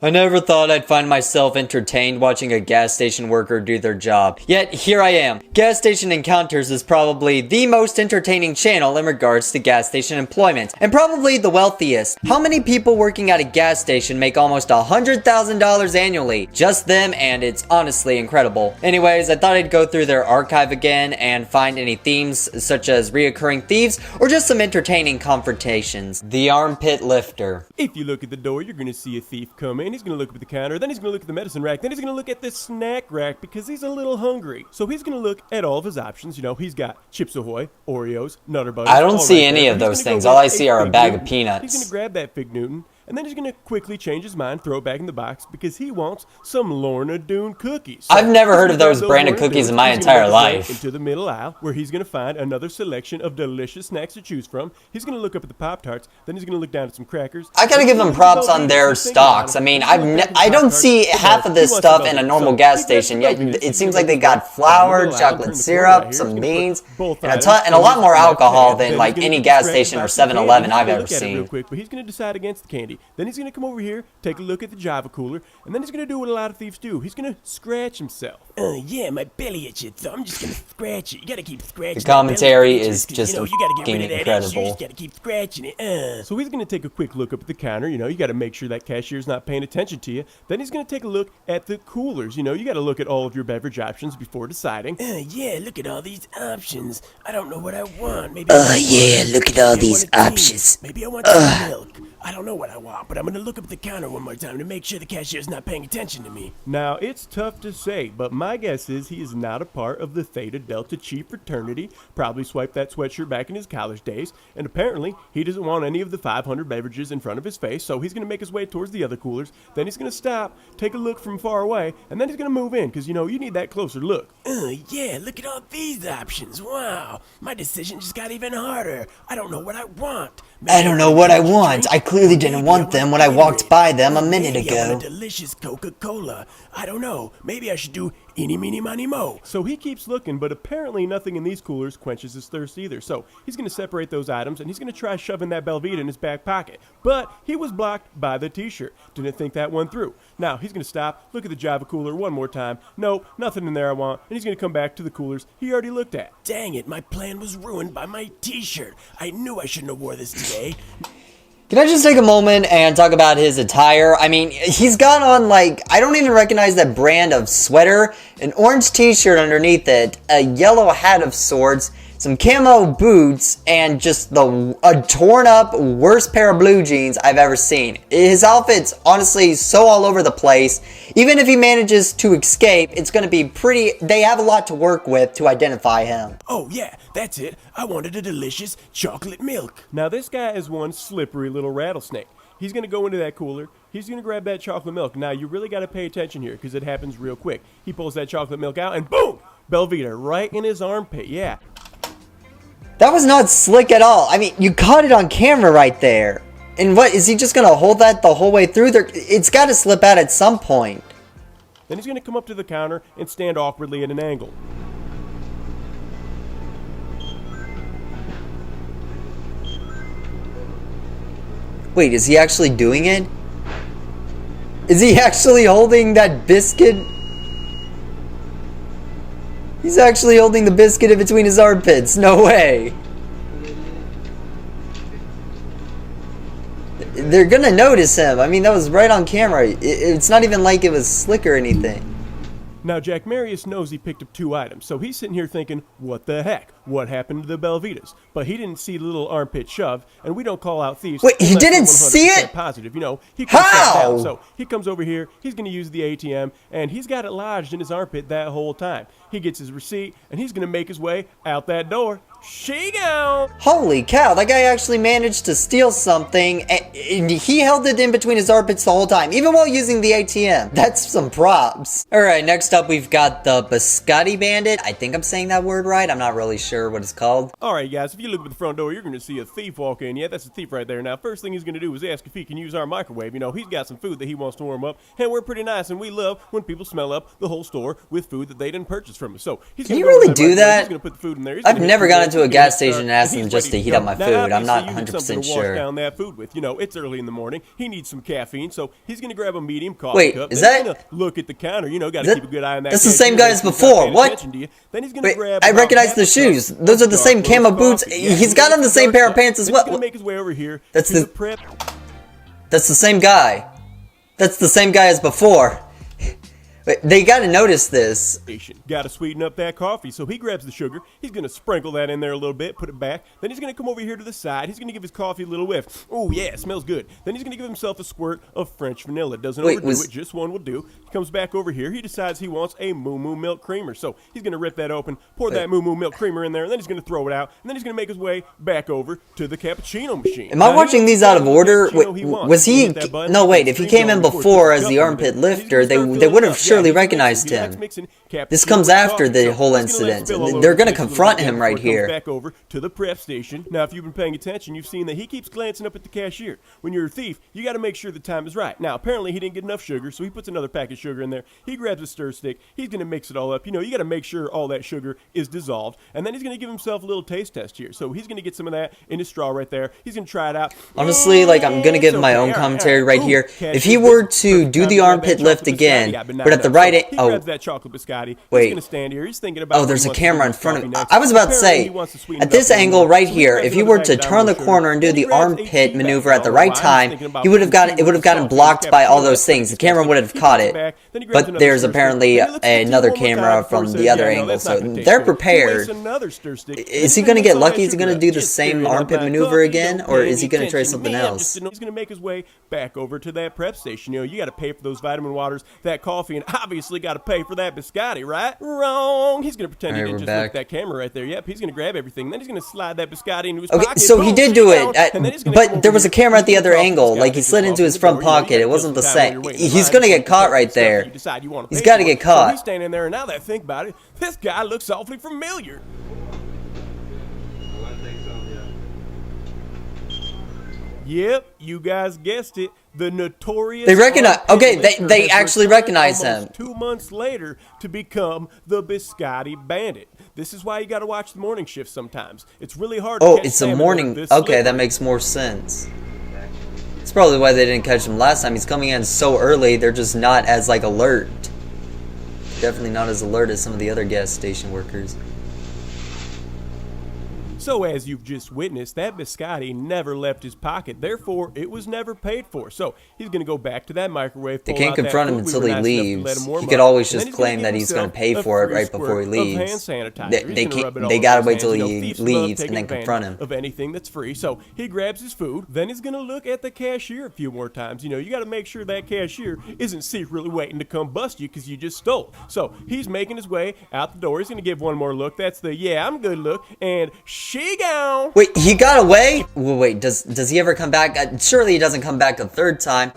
I never thought I'd find myself entertained watching a gas station worker do their job. Yet, here I am. Gas Station Encounters is probably the most entertaining channel in regards to gas station employment, and probably the wealthiest. How many people working at a gas station make almost $100,000 annually? Just them, and it's honestly incredible. Anyways, I thought I'd go through their archive again and find any themes such as reoccurring thieves or just some entertaining confrontations. The armpit lifter. If you look at the door, you're going to see a thief come in. He's going to look up at the counter, then he's going to look at the medicine rack, then he's going to look at the snack rack because he's a little hungry. So he's going to look at all of his options. You know, he's got Chips Ahoy, Oreos, Nutter Butters. I don't see any of those things. All I see are a bag of peanuts. He's going to grab that Fig Newton, and then he's going to quickly change his mind, throw it back in the box because he wants some Lorna Doone cookies. So I've never heard of those brand of cookies in my entire life. Into the middle aisle where he's going to find another selection of delicious snacks to choose from. He's going to look up at the Pop-Tarts, then he's going to look down at some crackers. I gotta give them props on their stocks. I mean, I don't see half of this stuff in a normal gas station, yet it seems like they got flour, chocolate syrup, some beans, and a lot more alcohol than like any gas station or 7-Eleven I've ever seen. But he's going to decide against the candy. Then he's going to come over here, take a look at the Java cooler, and then he's going to do what a lot of thieves do. He's going to scratch himself. Yeah, my belly itches, so I'm just gonna scratch it. You gotta keep scratching. The commentary is just you gotta get rid of that incredible. itch. You just gotta keep scratching it. So he's going to take a quick look up at the counter. You know, you got to make sure that cashier's not paying attention to you. Then he's going to take a look at the coolers. You know, you got to look at all of your beverage options before deciding. Yeah, look at all these options. I don't know what I want. Maybe yeah, look at all these options. Maybe I want some milk. I don't know what I want, but I'm gonna look up at the counter one more time to make sure the cashier's not paying attention to me. Now, it's tough to say, but my guess is he is not a part of the Theta Delta Chi fraternity. Probably swiped that sweatshirt back in his college days, and apparently he doesn't want any of the 500 beverages in front of his face, so he's going to make his way towards the other coolers. Then he's going to stop, take a look from far away, and then he's going to move in, because, you know, you need that closer look. Yeah, look at all these options. Wow, my decision just got even harder. I don't know what I want. I don't know what I want. I clearly didn't want them when I walked by them a minute Maybe I want ago. a delicious Coca-Cola. I don't know. Maybe I should do eeny, meeny, miny, mo. So he keeps looking, but apparently nothing in these coolers quenches his thirst either. So he's going to separate those items, and he's going to try shoving that Belvita in his back pocket. But he was blocked by the t-shirt. Didn't think that one through. Now he's going to stop, look at the Java cooler one more time. Nope, nothing in there I want. And he's going to come back to the coolers he already looked at. Dang it, my plan was ruined by my t-shirt. I knew I shouldn't have wore this today. Can I just take a moment and talk about his attire? I mean, he's got on, like, I don't even recognize that brand of sweater, an orange t-shirt underneath it, a yellow hat of sorts, some camo boots, and just a torn up worst pair of blue jeans I've ever seen. His outfit's honestly so all over the place. Even if he manages to escape, it's going to be they have a lot to work with to identify him. Oh yeah, that's it. I wanted a delicious chocolate milk. Now this guy is one slippery little rattlesnake. He's going to go into that cooler. He's going to grab that chocolate milk. Now you really got to pay attention here because it happens real quick. He pulls that chocolate milk out and boom! Belvita right in his armpit. Yeah. That was not slick at all. I mean, you caught it on camera right there. And what, is he just going to hold that the whole way through? It's got to slip out at some point. Then he's going to come up to the counter and stand awkwardly at an angle. Wait, is he actually doing it? Is he actually holding that biscuit? He's actually holding the biscuit in between his armpits. No way. They're gonna notice him. I mean, that was right on camera. It's not even like it was slick or anything. Now, Jack Marius knows he picked up 2 items, so he's sitting here thinking, what the heck? What happened to the Belvitas? But he didn't see the little armpit shove, and we don't call out thieves. Wait, he didn't see it? Positive, you know. He How? So he comes over here, he's going to use the ATM, and he's got it lodged in his armpit that whole time. He gets his receipt, and he's going to make his way out that door. She go! Holy cow, that guy actually managed to steal something, and he held it in between his armpits the whole time, even while using the ATM. That's some props. Alright, next up we've got the Biscotti Bandit. I think I'm saying that word right. I'm not really sure what it's called. Alright guys, if you look at the front door, you're going to see a thief walk in. Yeah, that's a thief right there. Now, first thing he's going to do is ask if he can use our microwave. You know, he's got some food that he wants to warm up, and we're pretty nice, and we love when people smell up the whole store with food that they didn't purchase from us. So, he's Can going you to really do that? He's going to put the food in there. I've never gotten into to a gas station and asked them just to heat up my food. I'm not 100% sure. Down that food with. You know, it's early in the morning. He needs some caffeine, so he's gonna grab a medium coffee Wait, cup. is Then he's that- gonna look at the counter? You know, gotta keep a good eye on that. That's the cashier, same guy make as sure he's before. not paying What? attention to you. Then he's gonna Wait, grab I about recognize half the a cup shoes. of Those are the dark same roast camo boots. coffee. Yeah, He's got on the same pair of pants as Then well. He's gonna make his way over here That's to the- the prep That's the same guy. That's the same guy as before. Wait, they gotta notice this. station. Gotta sweeten up that coffee. So he grabs the sugar. He's gonna sprinkle that in there a little bit, put it back. Then he's gonna come over here to the side. He's gonna give his coffee a little whiff. Oh yeah, it smells good. Then he's gonna give himself a squirt of French vanilla. Doesn't Wait, overdo it, just one will do. He comes back over here. He decides he wants a Moo Moo milk creamer. So he's gonna rip that open, pour that Moo Moo milk creamer in there, and then he's gonna throw it out. And then he's gonna make his way back over to the cappuccino machine. Am I Now, watching he these out of wants order? the cappuccino Wait, wants. was He's he? gonna hit that button, No, wait. If he stream came in going before before he puts as the cup in armpit there. He's lifter, gonna they start would filling have up. surely Yeah, he's gonna recognized mix it. He likes him. mixing cappuccino This comes with after coffee. the So whole he's gonna let it incident. spill all over They're the gonna place a little confront bit him before right it comes here. back over to the prep station. Now, if you've been paying attention, you've seen that he keeps glancing up at the cashier. When you're a thief, you got to make sure the time is right. Now, apparently, he didn't get enough sugar, so he puts another pack of sugar in there. He grabs a stir stick. He's going to mix it all up. You know, you got to make sure all that sugar is dissolved. And then he's going to give himself a little taste test here. So he's going to get some of that in his straw right there. He's going to try it out. Honestly, like, I'm gonna give my own commentary right here. If he were to do the armpit lift again, but at the right he oh, grabs that chocolate biscotti. wait. He's going to stand here. He's thinking about oh, there's a what he camera in wants to front do of with me. coffee I was about to next. Apparently, say, he wants to sweeten at it this up a little angle more. right So he here, grabs if he another were bag to of turn diamond the sugar. corner and do Then he the grabs armpit 18 maneuver bags. at the All right right, time, he's thinking about he would have putting gotten it would have gotten salt, blocked by all those things. The He camera would have caught it. Then he grabs But another there's stir stick. apparently Then he looks at the TV another one more camera time before from he the says, other "Yeah, no, angle, that's not so gonna taste they're good." He prepared. wastes another stir stick. Is he Then gonna get mix all that lucky? Is he sugar gonna up. do the Just same stirring up armpit that maneuver coffee, again, don't or pay is he any gonna try attention. something Man, else? he's gonna make his way back over to that prep station. You know, you got to pay for those vitamin waters, that coffee, and obviously got to pay for that biscotti, right? Wrong. He's gonna pretend he All right, didn't we're just look back. at that camera right there. Yep, he's gonna grab everything. Then he's gonna slide that biscotti into his Okay, pocket. so he Boom, did sit do down, it, and then he's gonna come but over there was a here. camera at the He's other gonna drop angle. this Like, guy he just slid off into his the front door. You know, you pocket. It gotta wasn't kill the some time same. while you're waiting in He's line gonna before get you caught pick right up stuff that there. you decide you wanna He's pay gotta for. get So caught. he's standing there, and now that I think about it, this guy looks awfully familiar. Yep, you guys guessed it. The notorious. They recognize- armpit okay, lifter they has actually returned recognize almost him. 2 months later to become the Biscotti Bandit. This is why you got to watch the morning shift sometimes. It's really hard to Oh, catch it's the salmon that are morning. this Okay, that slippery. makes more sense. It's probably why they didn't catch him last time. He's coming in so early, they're just not as, like, alert. Definitely not as alert as some of the other gas station workers. So as you've just witnessed, that biscotti never left his pocket. Therefore, it was never paid for. So he's going to go back to that microwave. They pull can't out that confront him food. We until were he nice enough to let leaves. him warm He could up. always And then just he's gonna claim give that he's gonna himself pay a for it free right before he squirt of leaves. hand sanitizer. They- He's they gonna can't- rub it all they over gotta his wait hands. till You know, he thieves love leaves taking and then advantage confront him. of anything that's free. So he grabs his food. Then he's going to look at the cashier a few more times. You know, you got to make sure that cashier isn't secretly waiting to come bust you because you just stole. So he's making his way out the door. He's going to give one more look. That's the yeah, I'm good look. And she gone. Wait, he got away? Wait, does he ever come back? Surely he doesn't come back a third time.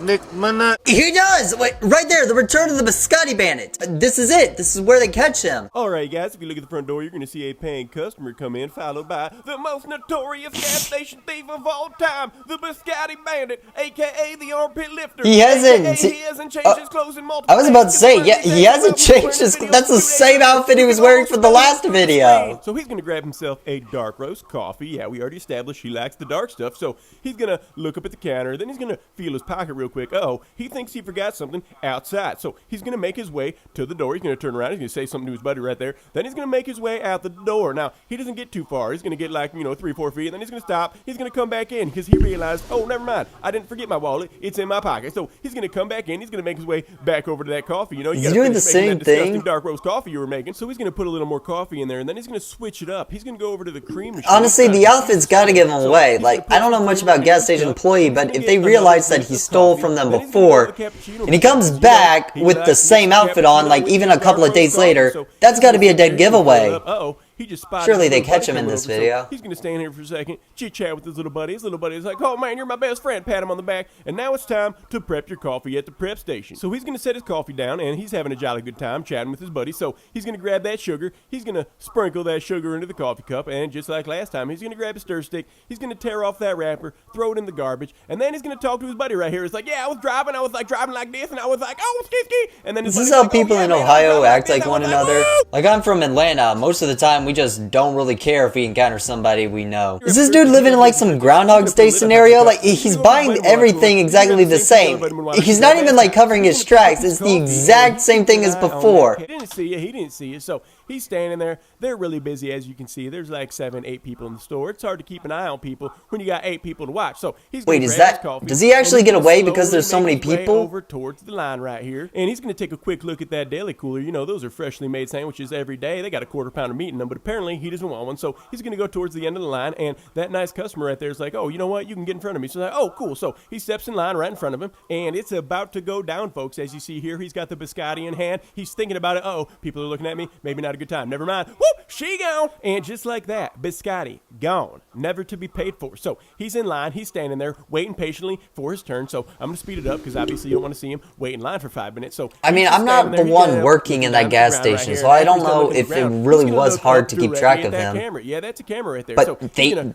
He does! Wait, right there, the return of the Biscotti Bandit. This is it. This is where they catch him. All right, guys, if you look at the front door, you're going to see a paying customer come in, followed by the most notorious gas station thief of all time, the Biscotti Bandit, a.k.a. the armpit lifter. He hasn't- AKA he hasn't changed his clothes in multiple I was about to days. say, yeah, he hasn't changed his. That's the same outfit he was wearing for the last video. So he's going to grab himself a dark roast coffee. Yeah, we already established he likes the dark stuff. So he's going to look up at the counter. Then he's going to feel his pocket real quick. Oh, he thinks he forgot something outside. So he's going to make his way to the door. He's going to turn around. He's going to say something to his buddy right there. Then he's going to make his way out the door. Now, he doesn't get too far. He's going to get like, 3-4 feet. And then he's going to stop. He's going to come back in because he realized, oh, never mind. I didn't forget my wallet. It's in my pocket. So he's going to come back in. He's going to make his way back over to that coffee. You Is he gotta doing the finish making same that disgusting thing? dark roast coffee you were making. So he's going to put a little more coffee in there. And then he's going to switch it up. He's going to go over to the cream machine. Honestly, the outfit's gotta give him away. Like, I don't know much about gas station employee, but if they realize that he stole from them before, and he comes back with the same outfit on, like even a couple of days later, that's gotta be a dead giveaway. Uh-oh. He just spotted Surely his they little catch buddy him in coming this over, so video. he's going to stand here for a second, chit-chat with his little buddy. His little buddy's like, oh, man, you're my best friend. Pat him on the back. And now it's time to prep your coffee at the prep station. So he's going to set his coffee down, and he's having a jolly good time chatting with his buddy. So he's going to grab that sugar. He's going to sprinkle that sugar into the coffee cup. And just like last time, he's going to grab a stir stick. He's going to tear off that wrapper, throw it in the garbage. And then he's going to talk to his buddy right here. It's like, yeah, I was driving like this. And I was like, oh, ski. And then his Is this buddy's how like, people oh, yeah, in man, I was Ohio driving act this. like I one was another? woo! Like, I'm from Atlanta. Most of the time, we just don't really care if we encounter somebody we know. Is this dude living in like some Groundhog's Day scenario? Like, he's buying everything exactly the same. He's not even like covering his tracks. It's the exact same thing as before. He didn't see you, so he's standing there. They're really busy, as you can see. There's like 7, 8 people in the store. It's hard to keep an eye on people when you got 8 people to watch. So he's Wait, is that, does he actually get away because there's so many people? Over towards the line right here, and he's going to take a quick look at that deli cooler. You know, those are freshly made sandwiches every day. They got a quarter-pounder meat in them, but apparently he doesn't want one, so he's going to go towards the end of the line, and that nice customer right there is like, oh, you know what? You can get in front of me. So like, oh, cool. So he steps in line right in front of him, and it's about to go down, folks. As you see here, he's got the biscotti in hand. He's thinking about it. Uh-oh, people are looking at me. Maybe not a good time. Never mind. Whoop, she gone. And just like that, biscotti gone, never to be paid for. So he's in line. He's standing there waiting patiently for his turn. So I'm going to speed it up because obviously you don't want to see him wait in line for 5 minutes. So I mean, I'm not the one working in that gas station, so I don't know if it really was hard to keep track of him. Yeah, that's a camera right there. But so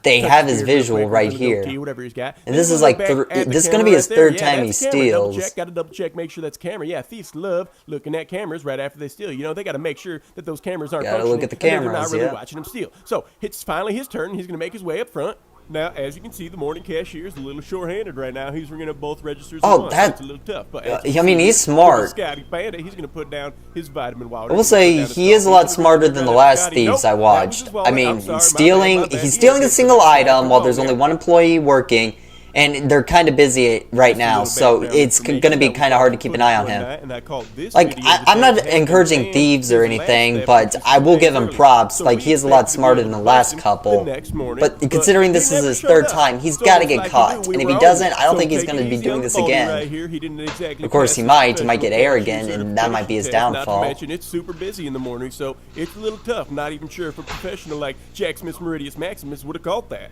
they have his visual right here. And this is like, this is going to be his third time he steals. Got to double check, make sure that's camera. Yeah, thieves love looking at cameras right after they steal. You know, they got to make sure that those cameras aren't functioning. Gotta look at the cameras, they're not really watching them steal. So it's finally his turn. He's going to make his way up front. Now, as you can see, the morning cashier is a little short-handed right now. He's ringing up both registers at once. That's a little tough. But I mean, he's smart. Scotty Bandit, he's going to put down his vitamin water. I will say he is a lot smarter than the last thieves I watched. I mean, he's stealing a single item while there's only one employee working. And they're kind of busy right now, so it's going to be kind of hard to keep an eye on him. Like, I'm not encouraging thieves or anything, but I will give him props. Like, he is a lot smarter than the last couple. But considering this is his third time, he's got to get caught. And if he doesn't, I don't think he's going to be doing this again. Of course, he might get arrogant, and that might be his downfall. Not to mention, it's super busy in the morning, so it's a little tough. Not even sure if a professional like Jack Smith Meridius Maximus would have caught that.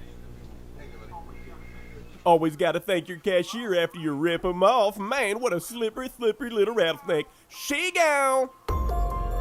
Always got to thank your cashier after you rip him off. Man, what a slippery little rattlesnake. She gone.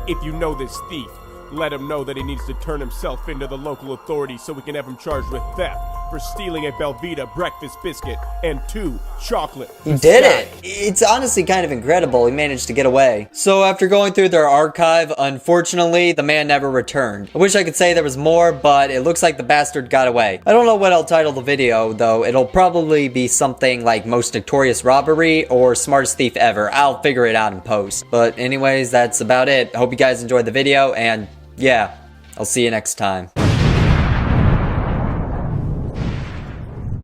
If you know this thief, let him know that he needs to turn himself into the local authorities so we can have him charged with theft for stealing a Belvita breakfast biscuit and 2 chocolate. He did it! It's honestly kind of incredible he managed to get away. So after going through their archive, unfortunately, the man never returned. I wish I could say there was more, but it looks like the bastard got away. I don't know what I'll title the video, though. It'll probably be something like Most Notorious Robbery or Smartest Thief Ever. I'll figure it out in post. But anyways, that's about it. I hope you guys enjoyed the video, and yeah, I'll see you next time.